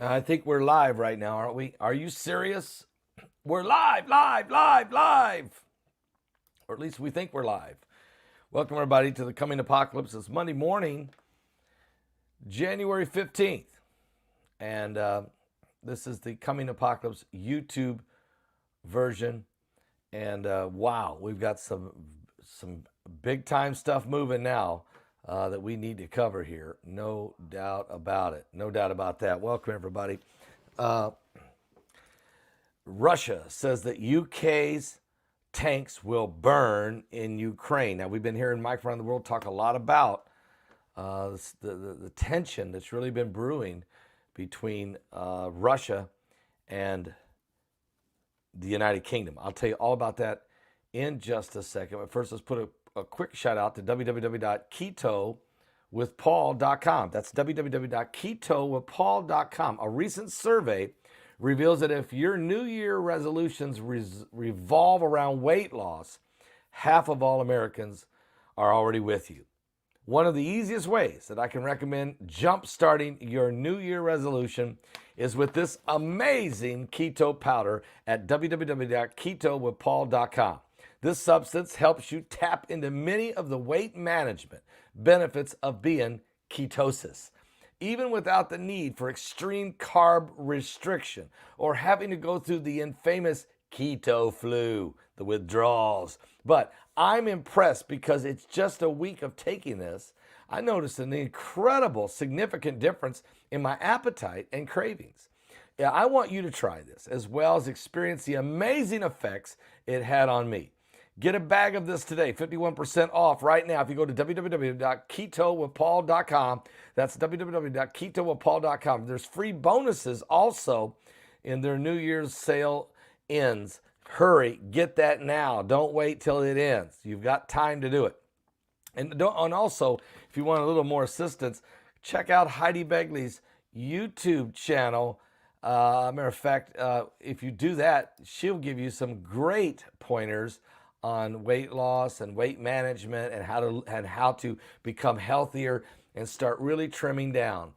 I think we're live right now, aren't we? Are you serious? We're live, live, live, live. Or at least we think we're live. Welcome, everybody, to the Coming Apocalypse. It's Monday morning, January 15th. And this is the Coming Apocalypse YouTube version. And wow, we've got some big time stuff moving now that we need to cover here. No doubt about it. No doubt about that. Welcome, everybody. Russia says that UK's tanks will burn in Ukraine. Now, we've been hearing Mike around the world talk a lot about the tension that's really been brewing between Russia and the United Kingdom. I'll tell you all about that in just a second. But first, let's put a quick shout out to www.ketowithpaul.com. That's www.ketowithpaul.com. A recent survey reveals that if your New Year resolutions revolve around weight loss, half of all Americans are already with you. One of the easiest ways that I can recommend jump-starting your New Year resolution is with this amazing keto powder at www.ketowithpaul.com. This substance helps you tap into many of the weight management benefits of being ketosis, even without the need for extreme carb restriction or having to go through the infamous keto flu, the withdrawals. But I'm impressed because it's just a week of taking this. I noticed an incredible, significant difference in my appetite and cravings. Yeah, I want you to try this as well as experience the amazing effects it had on me. Get a bag of this today, 51% off right now if you go to www.ketowithpaul.com. That's www.ketowithpaul.com. There's free bonuses also in their New Year's sale ends. Hurry, get that now. Don't wait till it ends. You've got time to do it. And also, if you want a little more assistance, check out Heidi Begley's YouTube channel. Matter of fact, if you do that, she'll give you some great pointers on weight loss and weight management and how to become healthier and start really trimming down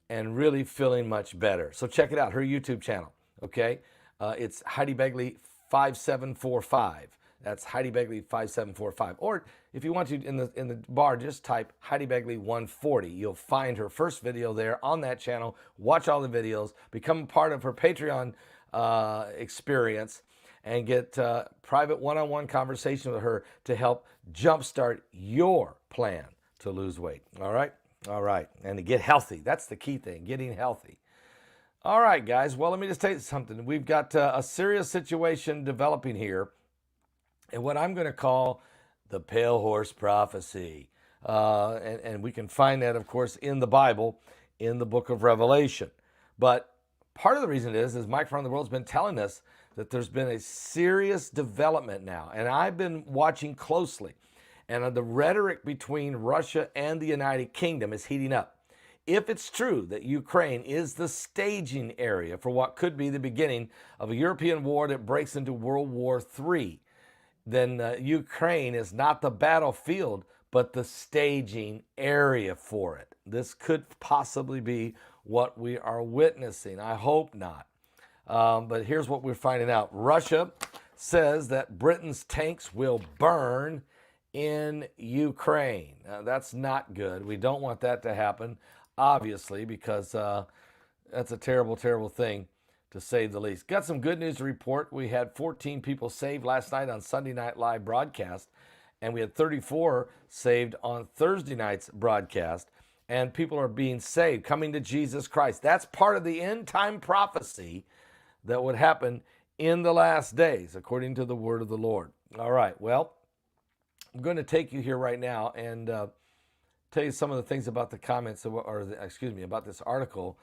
and really feeling much better. So check it out, her YouTube channel. Okay, it's Heidi Begley 5745. That's Heidi Begley 5745. Or if you want to, in the bar, just type Heidi Begley 140. You'll find her first video there on that channel. Watch all the videos. Become part of her Patreon experience and get private one-on-one conversation with her to help jumpstart your plan to lose weight. All right? All right. And to get healthy. That's the key thing, getting healthy. All right, guys. Well, let me just tell you something. We've got a serious situation developing here, and what I'm going to call the pale horse prophecy. And we can find that, of course, in the Bible, in the book of Revelation. But part of the reason is Mike from the world's been telling us that there's been a serious development now, and I've been watching closely, and the rhetoric between Russia and the United Kingdom is heating up. If it's true that Ukraine is the staging area for what could be the beginning of a European war that breaks into World War III, then Ukraine is not the battlefield, but the staging area for it. This could possibly be what we are witnessing. I hope not. But here's what we're finding out. Russia says that Britain's tanks will burn in Ukraine. That's not good. We don't want that to happen, obviously, because that's a terrible, terrible thing, to say the least. Got some good news to report. We had 14 people saved last night on Sunday Night Live broadcast, and we had 34 saved on Thursday night's broadcast, and people are being saved, coming to Jesus Christ. That's part of the end time prophecy that would happen in the last days, according to the word of the Lord. All right, well, I'm going to take you here right now and tell you some of the things about the comments, about this article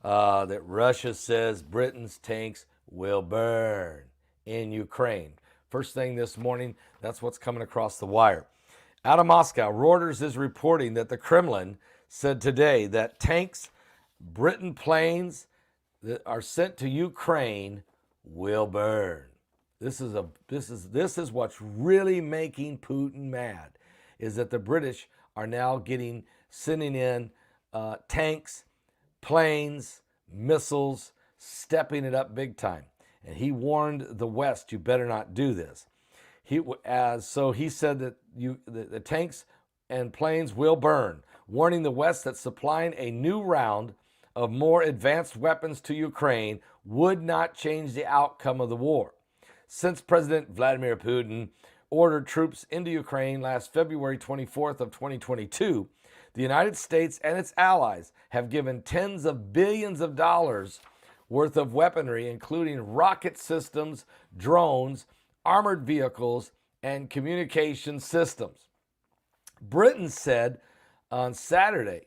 that Russia says Britain's tanks will burn in Ukraine. First thing this morning, that's what's coming across the wire. Out of Moscow, Reuters is reporting that the Kremlin said today that tanks, Britain planes that are sent to Ukraine will burn. This is what's really making Putin mad, is that the British are now sending in tanks, planes, missiles, stepping it up big time. And he warned the West, you better not do this. So he said that the tanks and planes will burn, warning the West that supplying a new round of more advanced weapons to Ukraine would not change the outcome of the war. Since President Vladimir Putin ordered troops into Ukraine last February 24th of 2022, the United States and its allies have given tens of billions of dollars worth of weaponry, including rocket systems, drones, armored vehicles, and communication systems. Britain said on Saturday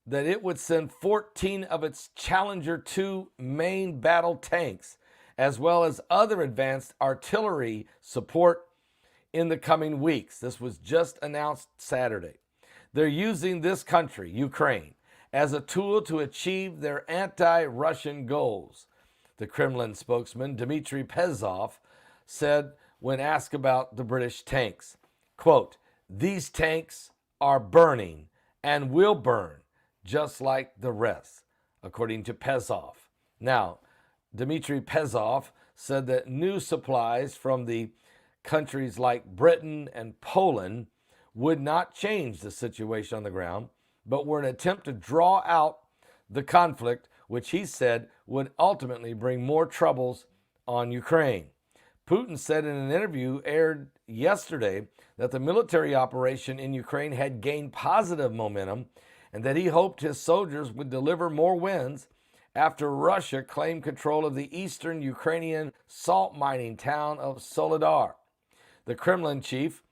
that it would send 14 of its Challenger 2 main battle tanks, as well as other advanced artillery support in the coming weeks. This was just announced Saturday. They're using this country, Ukraine, as a tool to achieve their anti-Russian goals, the Kremlin spokesman Dmitry Peskov said when asked about the British tanks. Quote, "These tanks are burning and will burn just like the rest," according to Peskov. Now, Dmitry Peskov said that new supplies from the countries like Britain and Poland would not change the situation on the ground, but were an attempt to draw out the conflict, which he said would ultimately bring more troubles on Ukraine. Putin said in an interview aired yesterday that the military operation in Ukraine had gained positive momentum and that he hoped his soldiers would deliver more wins after Russia claimed control of the eastern Ukrainian salt mining town of Soledar. The Kremlin chief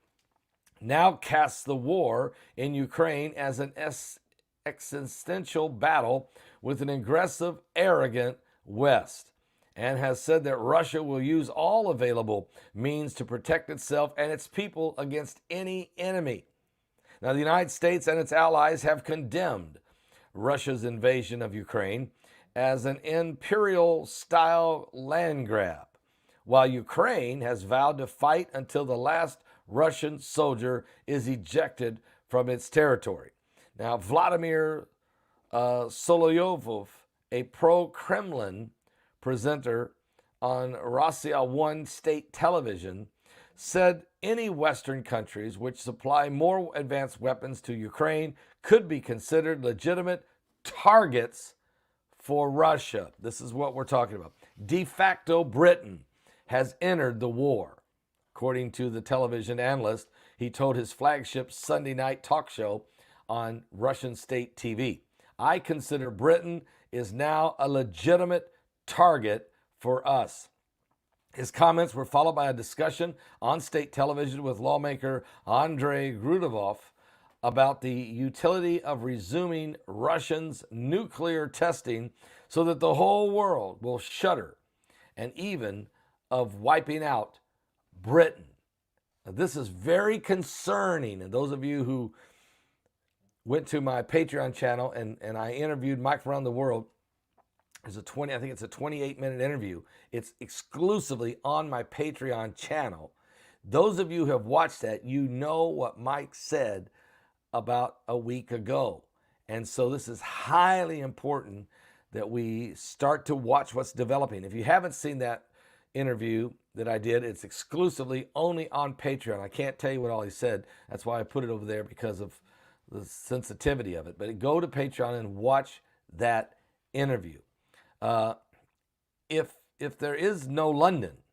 now casts the war in Ukraine as an existential battle with an aggressive, arrogant West, and has said that Russia will use all available means to protect itself and its people against any enemy. Now, the United States and its allies have condemned Russia's invasion of Ukraine as an imperial-style land grab, while Ukraine has vowed to fight until the last Russian soldier is ejected from its territory. Now, Vladimir Solovyov, a pro-Kremlin presenter on Russia 1 state television, said any Western countries which supply more advanced weapons to Ukraine could be considered legitimate targets for Russia. This is what we're talking about. De facto, Britain has entered the war. According to the television analyst, he told his flagship Sunday night talk show on Russian state TV, "I consider Britain is now a legitimate target for us." His comments were followed by a discussion on state television with lawmaker Andrei Grudevov about the utility of resuming Russia's nuclear testing so that the whole world will shudder, and even of wiping out Britain. Now, this is very concerning, and those of you who went to my Patreon channel and I interviewed Mike from around the world, I think it's a 28-minute interview. It's exclusively on my Patreon channel. Those of you who have watched that, you know what Mike said about a week ago. And so this is highly important that we start to watch what's developing. If you haven't seen that interview that I did, it's exclusively only on Patreon. I can't tell you what all he said. That's why I put it over there, because of the sensitivity of it. But go to Patreon and watch that interview. If there is no London,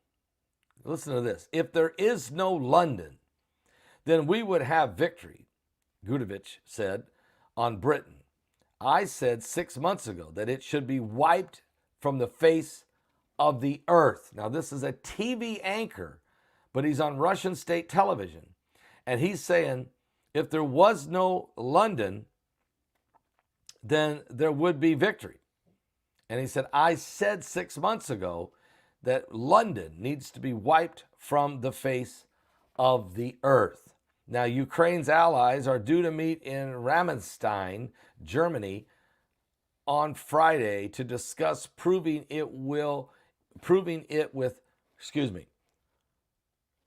listen to this. If there is no London, then we would have victory, Gudovich said, on Britain. I said 6 months ago that it should be wiped from the face of the earth. Now, this is a TV anchor, but he's on Russian state television. And he's saying if there was no London, then there would be victory. And he said, I said 6 months ago that London needs to be wiped from the face of the earth. Now, Ukraine's allies are due to meet in Rammstein, Germany, on Friday to discuss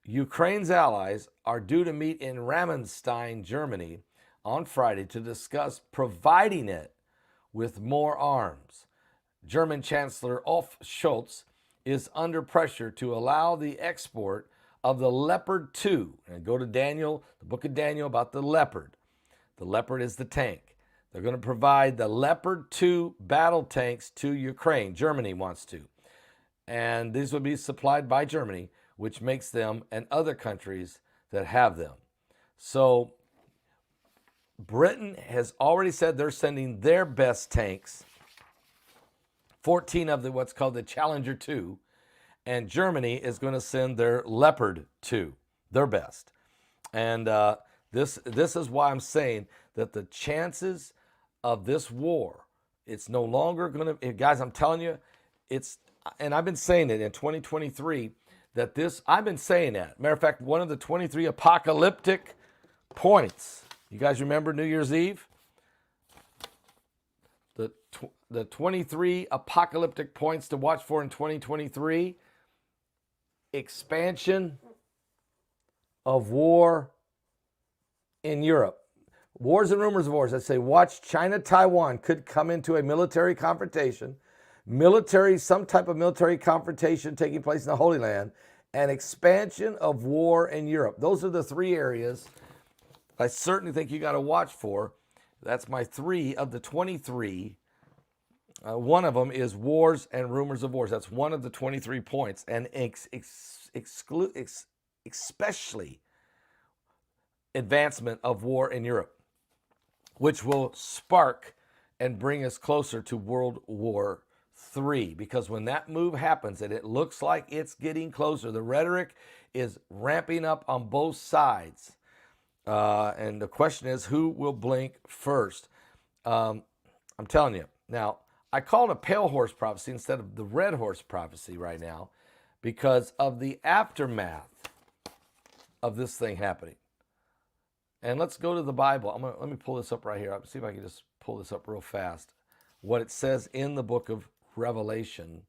Ukraine's allies are due to meet in Rammstein, Germany, on Friday to discuss providing it with more arms. German Chancellor Olaf Scholz is under pressure to allow the export of the Leopard 2. And go to Daniel, the book of Daniel, about the Leopard. The Leopard is the tank. They're going to provide the Leopard 2 battle tanks to Ukraine. Germany wants to. And these will be supplied by Germany, which makes them and other countries that have them. So Britain has already said they're sending their best tanks, 14 of the what's called the Challenger 2, and Germany is going to send their Leopard 2, their best. And this is why I'm saying that the chances of this war, it's no longer going to, guys, I'm telling you, it's, and I've been saying it in 2023, that this, I've been saying that. Matter of fact, one of the 23 apocalyptic points, you guys remember New Year's Eve? The 23 apocalyptic points to watch for in 2023, expansion of war in Europe. Wars and rumors of wars. I say, watch China-Taiwan could come into a military confrontation, some type of military confrontation taking place in the Holy Land, and expansion of war in Europe. Those are the three areas I certainly think you got to watch for. That's my 3 of the 23. One of them is wars and rumors of wars. That's one of the 23 points, and especially advancement of war in Europe, which will spark and bring us closer to World War III. Because when that move happens, and it looks like it's getting closer, the rhetoric is ramping up on both sides. And the question is, who will blink first? I'm telling you. Now, I call it a pale horse prophecy instead of the red horse prophecy right now because of the aftermath of this thing happening. And let's go to the Bible. Let me pull this up right here. I'll see if I can just pull this up real fast. What it says in the book of Revelation.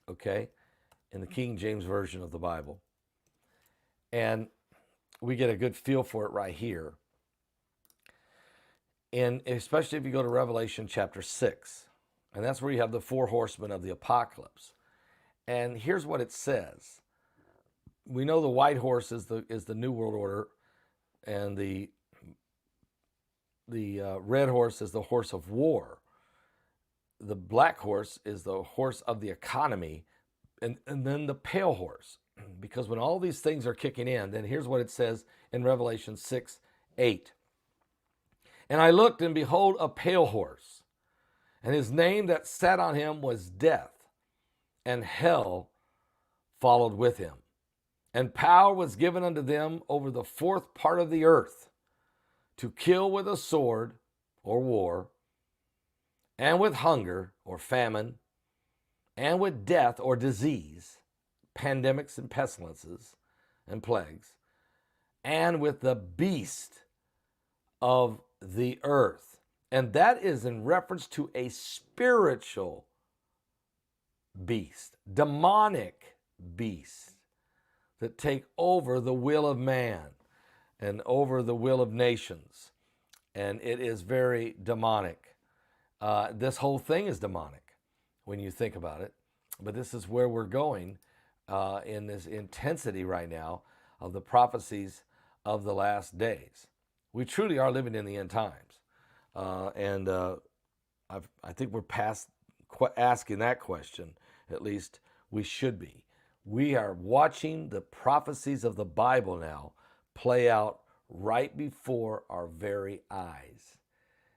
Okay? In the King James Version of the Bible. And we get a good feel for it right here. And especially if you go to Revelation chapter 6. And that's where you have the 4 horsemen of the apocalypse. And here's what it says. We know the white horse is the New World Order, and the red horse is the horse of war. The black horse is the horse of the economy, and then the pale horse. Because when all these things are kicking in, then here's what it says in Revelation 6:8. And I looked, and behold, a pale horse, and his name that sat on him was Death, and hell followed with him. And power was given unto them over the 4th part of the earth, to kill with a sword, or war, and with hunger, or famine, and with death, or disease, pandemics and pestilences and plagues, and with the beast of the earth. And that is in reference to a spiritual beast, demonic beast that take over the will of man and over the will of nations. And it is very demonic. This whole thing is demonic when you think about it. But this is where we're going in this intensity right now of the prophecies of the last days. We truly are living in the end times. I think we're past asking that question. At least we should be. We are watching the prophecies of the Bible now play out right before our very eyes.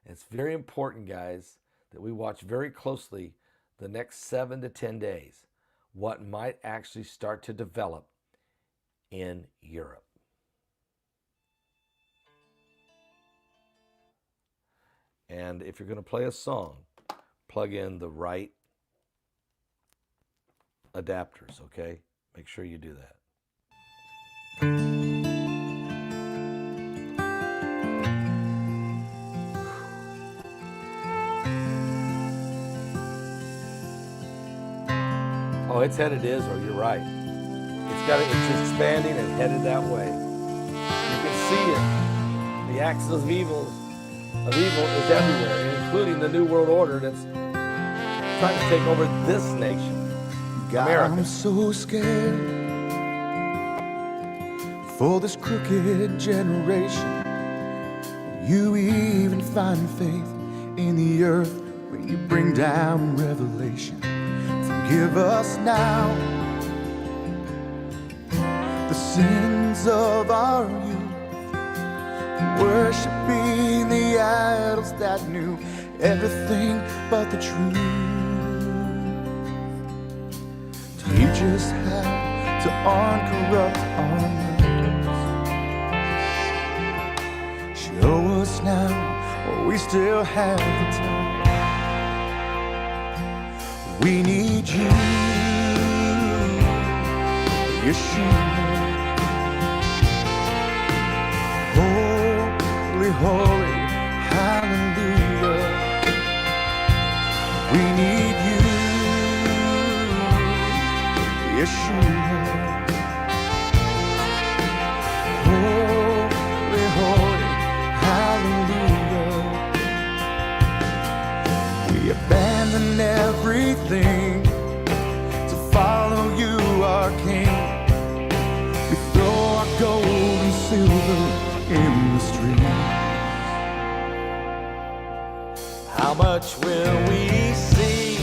It's very important, guys, that we watch very closely the next 7 to 10 days what might actually start to develop in Europe. And if you're going to play a song, plug in the right adapters, okay? Make sure you do that. Oh, it's headed Israel, you're right. It's expanding and headed that way. You can see it. The axis of evil is everywhere. including the New World Order that's trying to take over this nation, God, America. I'm so scared for this crooked generation. You even find faith in the earth when you bring down revelation. Forgive us now the sins of our youth, worshiping the idols that knew everything but the truth. Teach us how to uncorrupt our minds. Show us now while we still have the time. We need you, Yeshua. Holy, holy, hallelujah. We need you, Yeshua. Holy, holy, hallelujah. We abandon everything to follow you, our King. We throw our gold and silver in the street. How much will we see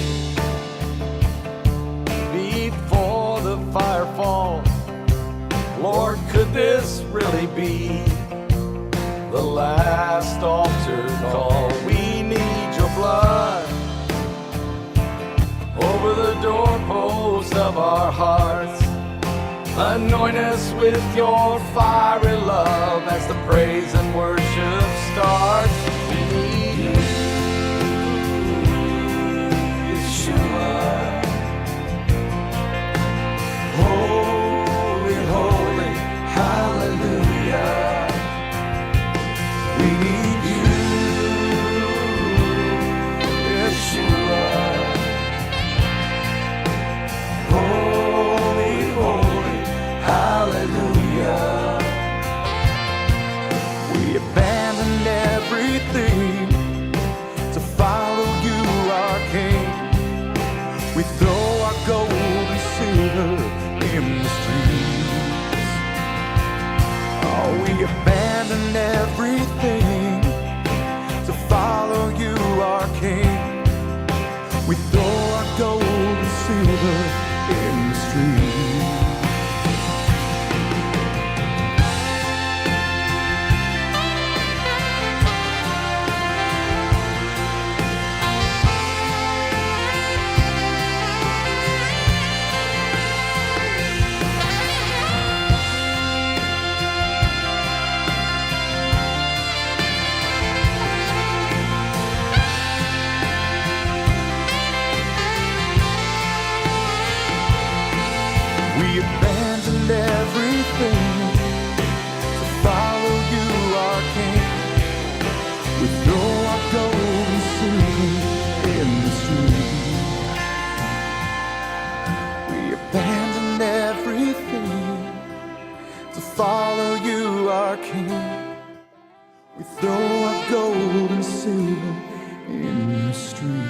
before the fire falls? Lord, could this really be the last altar call? We need your blood over the doorposts of our hearts. Anoint us with your fiery love as the praise and worship starts. We need you, Yeshua. Holy, holy, hallelujah. We need you, Yeshua. Holy, holy, hallelujah. We abandoned everything to follow you, our King. We throw our gold and silver in the streets. Oh, we abandoned everything to follow you, our King. We throw our gold and silver in the streets. We abandoned everything to follow you, our King. We throw our gold and silver in the street. We abandoned everything to follow you, our King. We throw our gold and silver in the street.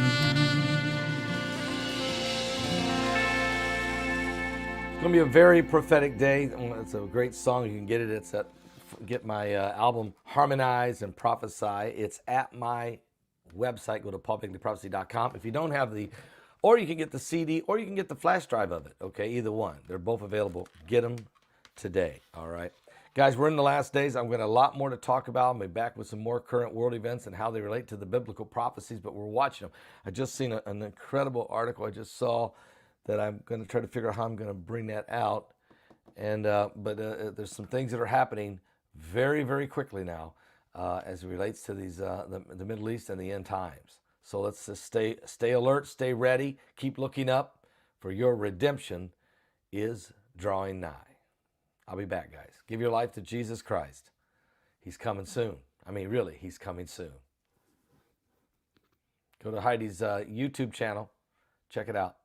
It's going to be a very prophetic day. It's a great song. You can get it. It's get my album, Harmonize and Prophesy. It's at my website. Go to paulbegleyprophecy.com. If you don't have or you can get the CD, or you can get the flash drive of it. Okay, either one. They're both available. Get them today. All right. Guys, we're in the last days. I'm going to have a lot more to talk about. I'll be back with some more current world events and how they relate to the biblical prophecies, but we're watching them. I just seen an incredible article I just saw that I'm going to try to figure out how I'm going to bring that out. And but there's some things that are happening very, very quickly now as it relates to these the Middle East and the end times. So let's just stay alert, stay ready, keep looking up, for your redemption is drawing nigh. I'll be back, guys. Give your life to Jesus Christ. He's coming soon. I mean, really, he's coming soon. Go to Heidi's YouTube channel. Check it out.